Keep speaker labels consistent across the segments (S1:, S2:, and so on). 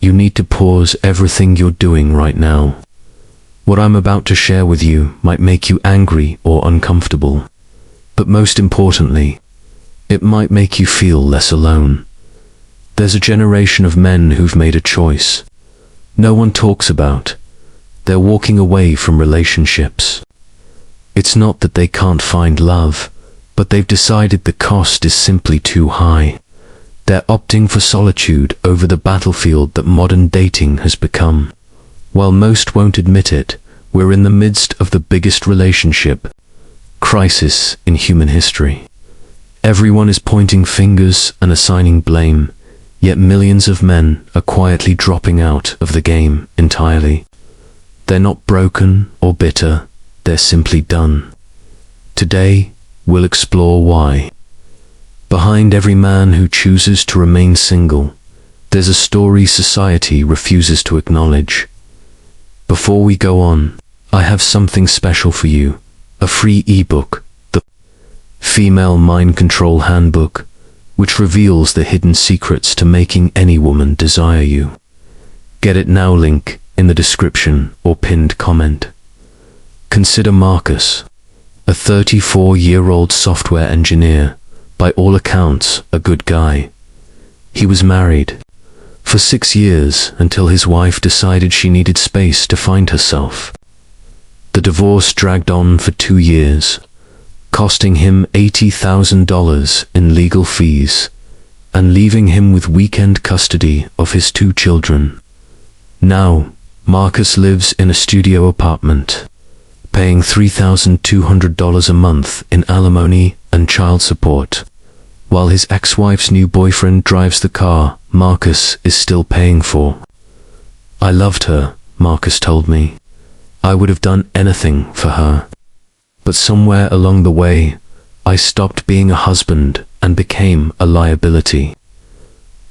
S1: you need to pause everything you're doing right now. What I'm about to share with you might make you angry or uncomfortable, but most importantly, it might make you feel less alone. There's a generation of men who've made a choice no one talks about. They're walking away from relationships. It's not that they can't find love, but they've decided the cost is simply too high. They're opting for solitude over the battlefield that modern dating has become. While most won't admit it, we're in the midst of the biggest relationship crisis in human history. Everyone is pointing fingers and assigning blame, yet millions of men are quietly dropping out of the game entirely. They're not broken or bitter, they're simply done. Today, we'll explore why. Behind every man who chooses to remain single, there's a story society refuses to acknowledge. Before we go on, I have something special for you, a free ebook, the Female Mind Control Handbook, which reveals the hidden secrets to making any woman desire you. Get it now, link in the description or pinned comment. Consider Marcus, a 34-year-old software engineer, by all accounts a good guy. He was married for 6 years until his wife decided she needed space to find herself. The divorce dragged on for 2 years, costing him $80,000 in legal fees and leaving him with weekend custody of his 2 children. Now, Marcus lives in a studio apartment, paying $3,200 a month in alimony and child support. While his ex-wife's new boyfriend drives the car Marcus is still paying for. I loved her, Marcus told me. I would have done anything for her. But somewhere along the way, I stopped being a husband and became a liability.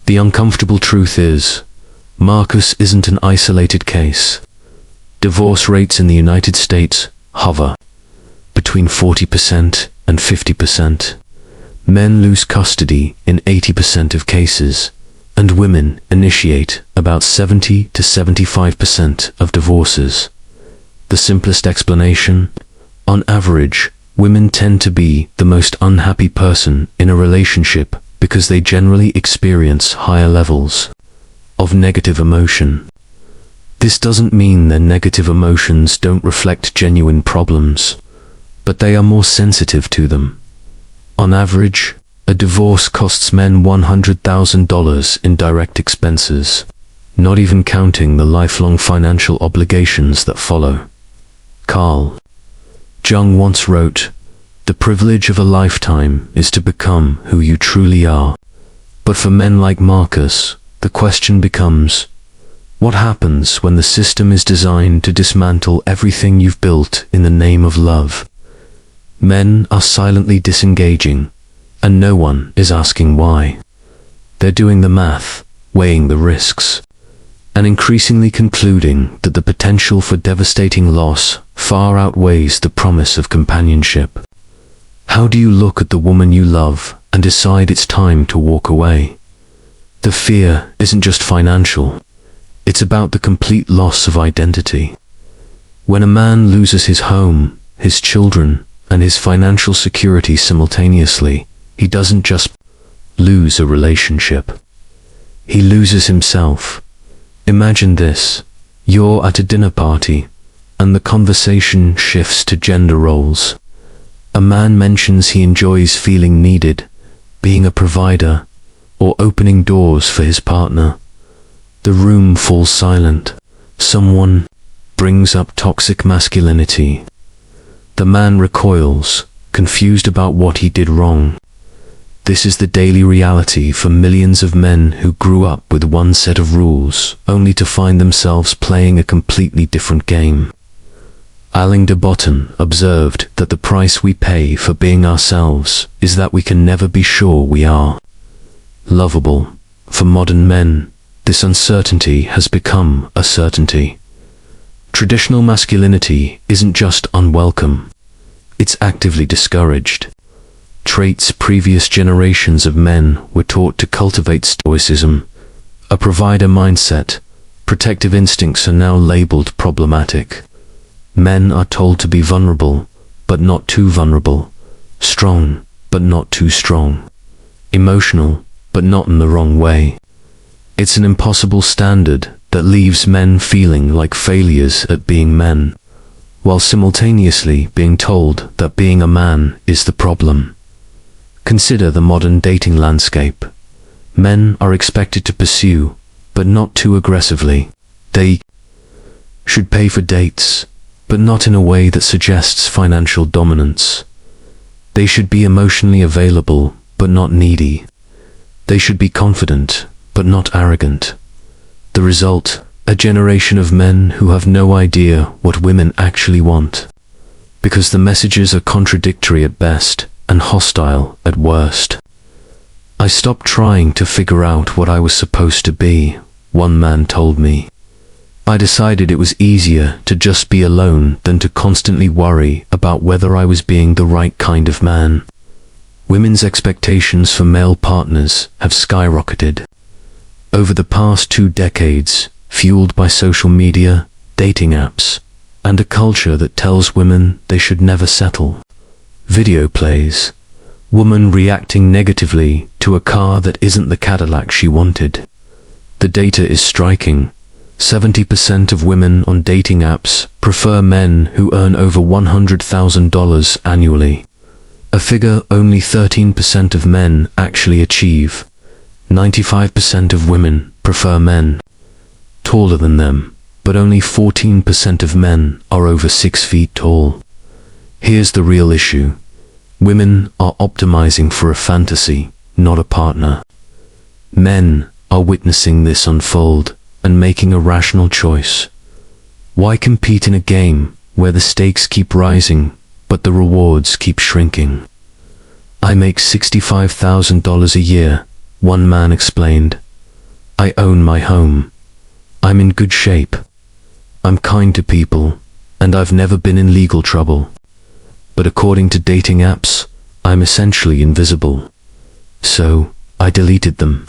S1: The uncomfortable truth is, Marcus isn't an isolated case. Divorce rates in the United States hover between 40% and 50%. Men lose custody in 80% of cases, and women initiate about 70 to 75% of divorces. The simplest explanation: on average, women tend to be the most unhappy person in a relationship because they generally experience higher levels of negative emotion. This doesn't mean their negative emotions don't reflect genuine problems, but they are more sensitive to them. On average, a divorce costs men $100,000 in direct expenses, not even counting the lifelong financial obligations that follow. Carl Jung once wrote, "The privilege of a lifetime is to become who you truly are." But for men like Marcus, the question becomes, what happens when the system is designed to dismantle everything you've built in the name of love? Men are silently disengaging, and no one is asking why. They're doing the math, weighing the risks, and increasingly concluding that the potential for devastating loss far outweighs the promise of companionship. How do you look at the woman you love and decide it's time to walk away? The fear isn't just financial, it's about the complete loss of identity. When a man loses his home, his children, and his financial security simultaneously, he doesn't just lose a relationship. He loses himself. Imagine this: you're at a dinner party, and the conversation shifts to gender roles. A man mentions he enjoys feeling needed, being a provider, or opening doors for his partner. The room falls silent. Someone brings up toxic masculinity. The man recoils, confused about what he did wrong. This is the daily reality for millions of men who grew up with one set of rules, only to find themselves playing a completely different game. Alain de Botton observed that the price we pay for being ourselves is that we can never be sure we are lovable. For modern men, this uncertainty has become a certainty. Traditional masculinity isn't just unwelcome, it's actively discouraged. Traits previous generations of men were taught to cultivate: stoicism, a provider mindset, protective instincts are now labeled problematic. Men are told to be vulnerable, but not too vulnerable, strong, but not too strong, emotional, but not in the wrong way. It's an impossible standard that leaves men feeling like failures at being men, while simultaneously being told that being a man is the problem. Consider the modern dating landscape. Men are expected to pursue, but not too aggressively. They should pay for dates, but not in a way that suggests financial dominance. They should be emotionally available, but not needy. They should be confident, but not arrogant. The result, a generation of men who have no idea what women actually want, because the messages are contradictory at best and hostile at worst. I stopped trying to figure out what I was supposed to be, one man told me. I decided it was easier to just be alone than to constantly worry about whether I was being the right kind of man. Women's expectations for male partners have skyrocketed. Over the past 2 decades, fueled by social media, dating apps, and a culture that tells women they should never settle. Video plays. Woman reacting negatively to a car that isn't the Cadillac she wanted. The data is striking. 70% of women on dating apps prefer men who earn over $100,000 annually. A figure only 13% of men actually achieve. 95% of women prefer men taller than them, but only 14% of men are over 6 feet tall. Here's the real issue. Women are optimizing for a fantasy, not a partner. Men are witnessing this unfold and making a rational choice. Why compete in a game where the stakes keep rising, but the rewards keep shrinking? I make $65,000 a year, one man explained. I own my home. I'm in good shape. I'm kind to people, and I've never been in legal trouble. But according to dating apps, I'm essentially invisible. So, I deleted them.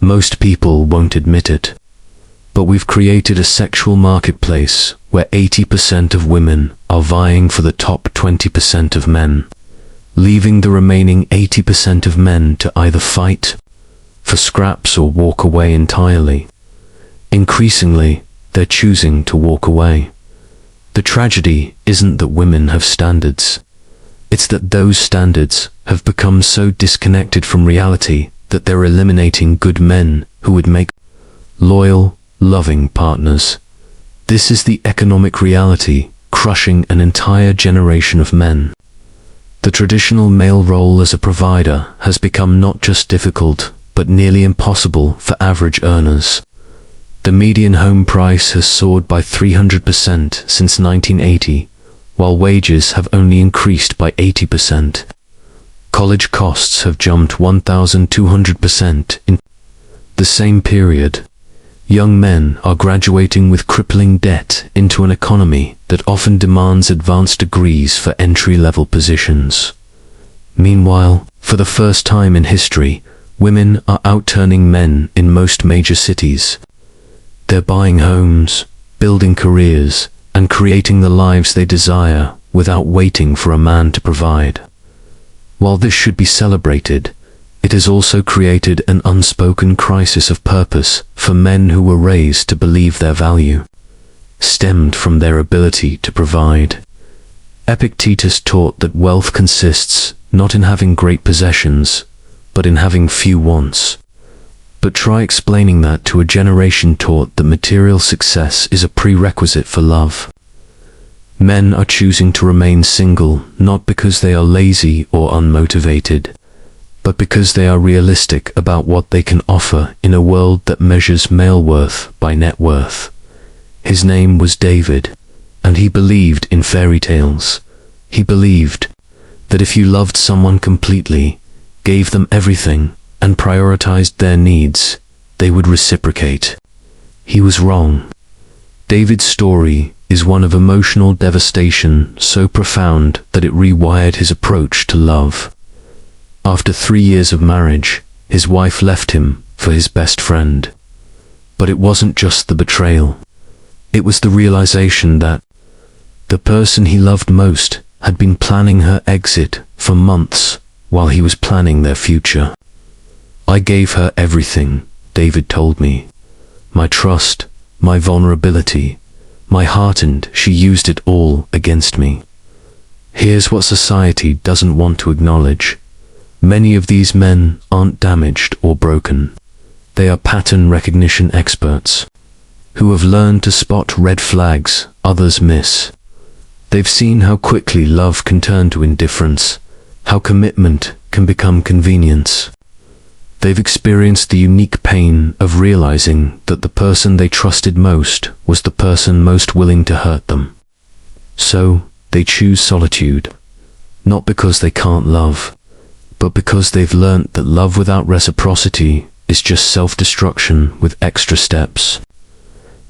S1: Most people won't admit it, but we've created a sexual marketplace where 80% of women are vying for the top 20% of men, leaving the remaining 80% of men to either fight for scraps or walk away entirely. Increasingly, they're choosing to walk away. The tragedy isn't that women have standards. It's that those standards have become so disconnected from reality that they're eliminating good men who would make loyal, loving partners. This is the economic reality crushing an entire generation of men. The traditional male role as a provider has become not just difficult, but nearly impossible for average earners. The median home price has soared by 300% since 1980, while wages have only increased by 80%. College costs have jumped 1,200% in the same period. Young men are graduating with crippling debt into an economy that often demands advanced degrees for entry-level positions. Meanwhile, for the first time in history, women are outturning men in most major cities. They're buying homes, building careers, and creating the lives they desire without waiting for a man to provide. While this should be celebrated, it has also created an unspoken crisis of purpose for men who were raised to believe their value stemmed from their ability to provide. Epictetus taught that wealth consists not in having great possessions, but in having few wants. But try explaining that to a generation taught that material success is a prerequisite for love. Men are choosing to remain single not because they are lazy or unmotivated, but because they are realistic about what they can offer in a world that measures male worth by net worth. His name was David, and he believed in fairy tales. He believed that if you loved someone completely, gave them everything, and prioritized their needs, they would reciprocate. He was wrong. David's story is one of emotional devastation so profound that it rewired his approach to love. After 3 years of marriage, his wife left him for his best friend, But it wasn't just the betrayal. It was the realization that the person he loved most had been planning her exit for months while he was planning their future. I gave her everything, David told me. My trust, my vulnerability, my heart, and she used it all against me. Here's what society doesn't want to acknowledge. Many of these men aren't damaged or broken. They are pattern recognition experts who have learned to spot red flags others miss. They've seen how quickly love can turn to indifference, how commitment can become convenience. They've experienced the unique pain of realizing that the person they trusted most was the person most willing to hurt them. So, they choose solitude, not because they can't love, but because they've learnt that love without reciprocity is just self-destruction with extra steps.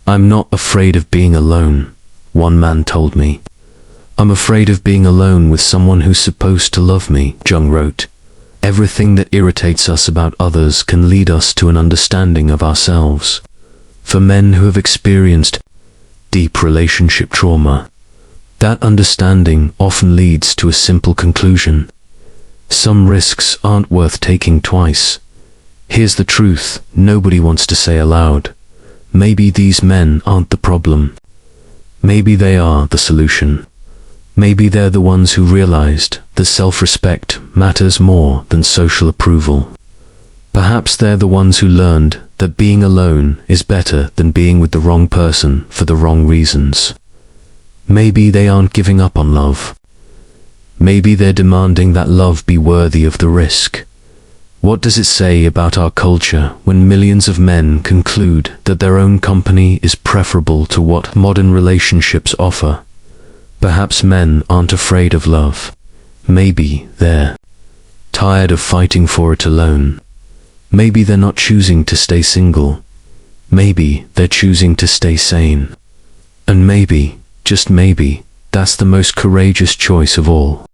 S1: I'm not afraid of being alone, one man told me. I'm afraid of being alone with someone who's supposed to love me, Jung wrote. Everything that irritates us about others can lead us to an understanding of ourselves. For men who have experienced deep relationship trauma, that understanding often leads to a simple conclusion. Some risks aren't worth taking twice. Here's the truth nobody wants to say aloud. Maybe these men aren't the problem. Maybe they are the solution. Maybe they're the ones who realized that self-respect matters more than social approval. Perhaps they're the ones who learned that being alone is better than being with the wrong person for the wrong reasons. Maybe they aren't giving up on love. Maybe they're demanding that love be worthy of the risk. What does it say about our culture when millions of men conclude that their own company is preferable to what modern relationships offer? Perhaps men aren't afraid of love. Maybe they're tired of fighting for it alone. Maybe they're not choosing to stay single. Maybe they're choosing to stay sane. And maybe, just maybe, that's the most courageous choice of all.